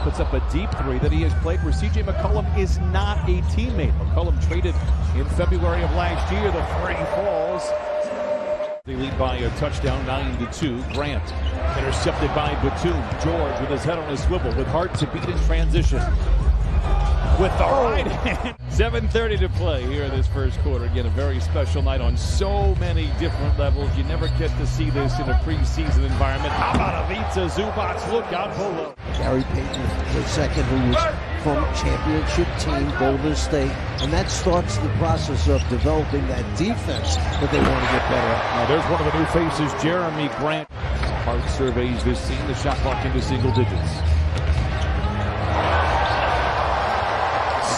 puts up a deep three that he has played where C.J. McCollum is not a teammate. McCollum traded in February of last year. The three falls. They lead by a touchdown, 9-2. Grant intercepted by Batum. George with his head on his swivel with Hart to beat in transition. With the right hand. 7:30 to play here in this first quarter. Again, a very special night on so many different levels. You never get to see this in a preseason environment. How about Ivica Zubac? Look out below. Gary Payton II, who was from championship team Golden State, and that starts the process of developing that defense that they want to get better at. Now there's one of the new faces, Jeremy Grant. Hart surveys this scene. The shot clock into single digits.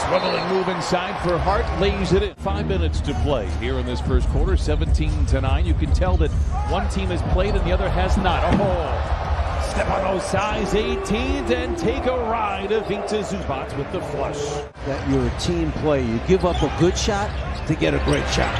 Swiveling move inside for Hart, lays it in. 5 minutes to play here in this first quarter, 17-9. You can tell that one team has played and the other has not. Oh, step on those size 18s and take a ride. Ivica Zubac with the flush. That you're a team player. You give up a good shot to get a great shot.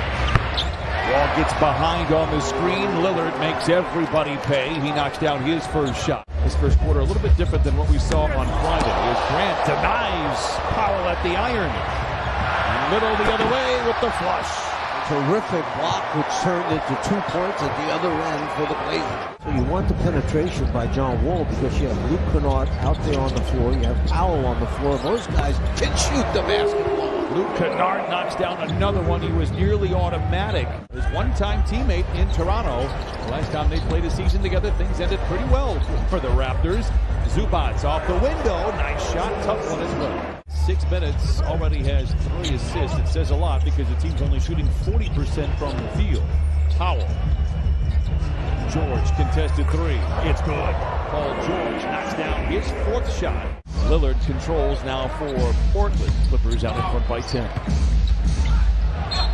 Wall gets behind on the screen. Lillard makes everybody pay. He knocks down his first shot. This first quarter a little bit different than what we saw on Friday. As Grant denies Powell at the iron. Middle the other way with the flush. Terrific block, which turned into 2 points at the other end for the Blazers. So you want the penetration by John Wall because you have Luke Kennard out there on the floor. You have Powell on the floor. Those guys can shoot the basketball. Luke Kennard knocks down another one. He was nearly automatic. His one-time teammate in Toronto. The last time they played a season together, things ended pretty well for the Raptors. Zubac off the window. Nice shot. Tough one as well. 6 minutes, already has 3 assists. It says a lot because the team's only shooting 40% from the field. Powell. George contested 3. It's good. Paul George knocks down his 4th shot. Lillard controls now for Portland. Clippers out in front by 10.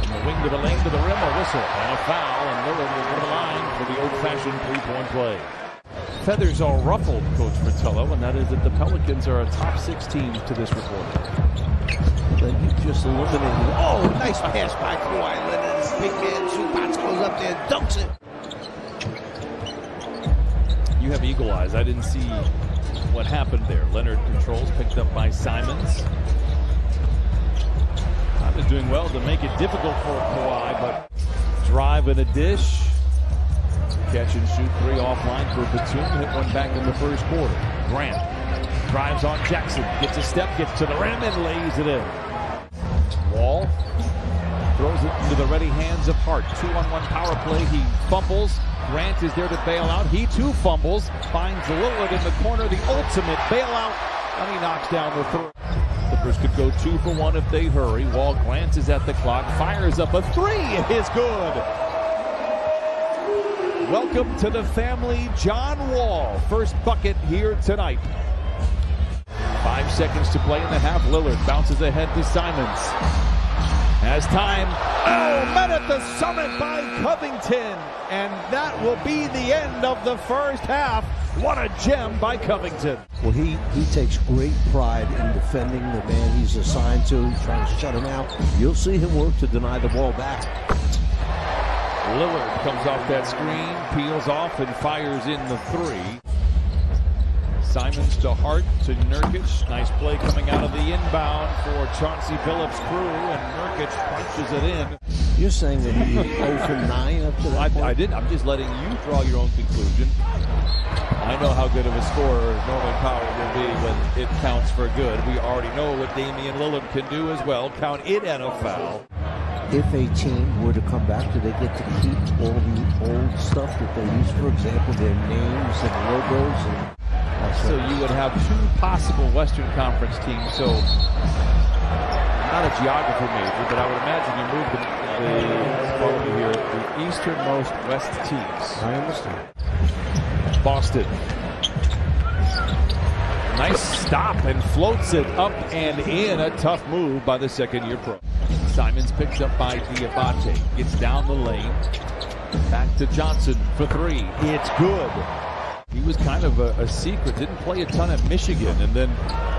From the wing to the lane to the rim, a whistle and a foul, and Lillard will go to the line for the old-fashioned three-point play. Feathers are ruffled, Coach Fratello, and that is that the Pelicans are a top 6 team to this report. Then you just eliminated. Oh, nice pass by Kawhi Leonard. Big man Zubac goes up there and dunks it. You have eagle eyes. I didn't see what happened there. Leonard controls, picked up by Simons. Simons doing well to make it difficult for Kawhi, but drive and a dish. Catch and shoot 3 offline for Batum. Hit one back in the first quarter. Grant drives on Jackson. Gets a step, gets to the rim, and lays it in. Wall throws it into the ready hands of Hart. 2-on-1 power play. He fumbles. Grant is there to bail out. He too fumbles. Finds Lillard in the corner. The ultimate bailout. And he knocks down the 3. Clippers could go 2 for 1 if they hurry. Wall glances at the clock. Fires up a 3. It is good. Welcome to the family, John Wall. First bucket here tonight. 5 seconds to play in the half. Lillard bounces ahead to Simons. Has time. Oh, met at the summit by Covington. And that will be the end of the first half. What a gem by Covington. Well, he takes great pride in defending the man he's assigned to. He's trying to shut him out. You'll see him work to deny the ball back. Lillard comes off that screen, peels off, and fires in the 3. Simons to Hart to Nurkic. Nice play coming out of the inbound for Chauncey Billups' crew, and Nurkic punches it in. You're saying that he 0 for 9 up to that point? I didn't. I'm just letting you draw your own conclusion. I know how good of a scorer Norman Powell will be when it counts for good. We already know what Damian Lillard can do as well. Count it and a foul. If a team were to come back, do they get to keep all the old stuff that they use? For example, their names and logos. So you would have 2 possible Western Conference teams. So I'm not a geographer major, but I would imagine you move the easternmost West teams. I understand. Boston. Nice stop and floats it up and in. A tough move by the second-year pro. Simons picked up by Diabate. Gets down the lane. Back to Johnson for 3. It's good. He was kind of a secret. Didn't play a ton at Michigan. And then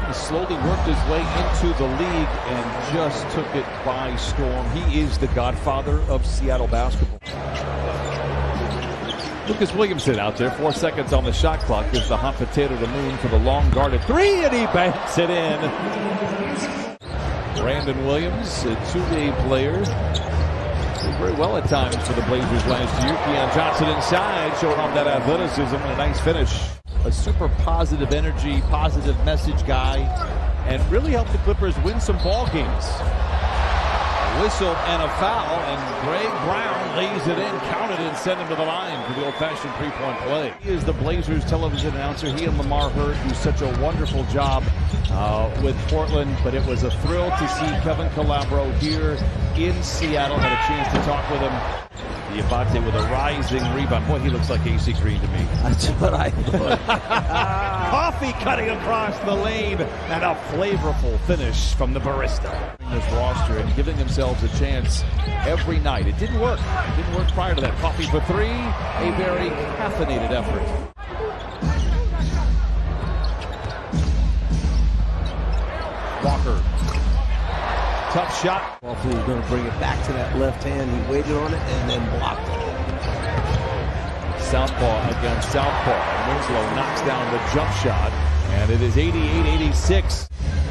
he slowly worked his way into the league and just took it by storm. He is the godfather of Seattle basketball. Lucas Williamson out there, 4 seconds on the shot clock, gives the hot potato to Moon for the long guarded three, and he banks it in. Brandon Williams, a two-way player, did very well at times for the Blazers last year. Keon Johnson inside, showing off that athleticism and a nice finish. A super positive energy, positive message guy, and really helped the Clippers win some ball games. Whistle and a foul, and Greg Brown lays it in, counted and sent him to the line for the old-fashioned three-point play. He is the Blazers television announcer. He and Lamar Hurd do such a wonderful job with Portland, but it was a thrill to see Kevin Calabro here in Seattle. Had a chance to talk with him. Diabate with a rising rebound. Boy, he looks like AC Green to me. That's what I thought. Coffee cutting across the lane, and a flavorful finish from the barista. This roster and giving themselves a chance every night. It didn't work. It didn't work prior to that. Coffee for three, a very caffeinated effort. Walker. Tough shot. Coffee was going to bring it back to that left hand. He waited on it and then blocked it. Southpaw against southpaw. Winslow knocks down the jump shot, and it is 88-86.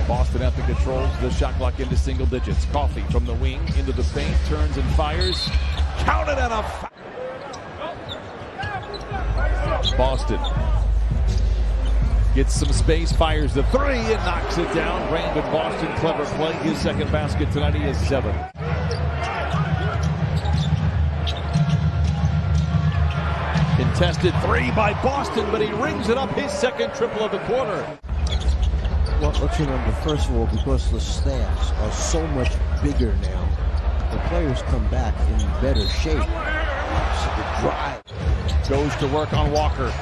Boston at the controls, the shot clock into single digits. Coffee from the wing into the paint, turns and fires. Counted and a foul. Boston gets some space, fires the three, and knocks it down. Brandon Boston, clever play. His second basket tonight, he has 7. Contested three by Boston, but he rings it up, his second triple of the quarter. Well, let's remember, first of all, because the staffs are so much bigger now, the players come back in better shape. So the drive goes to work on Walker.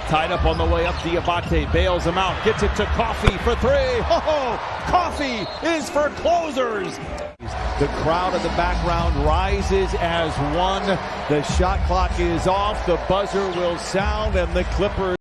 Tied up on the way up, Diabate bails him out, gets it to Coffee for three. Oh, Coffee is for closers. The crowd in the background rises as one. The shot clock is off. The buzzer will sound, and the Clippers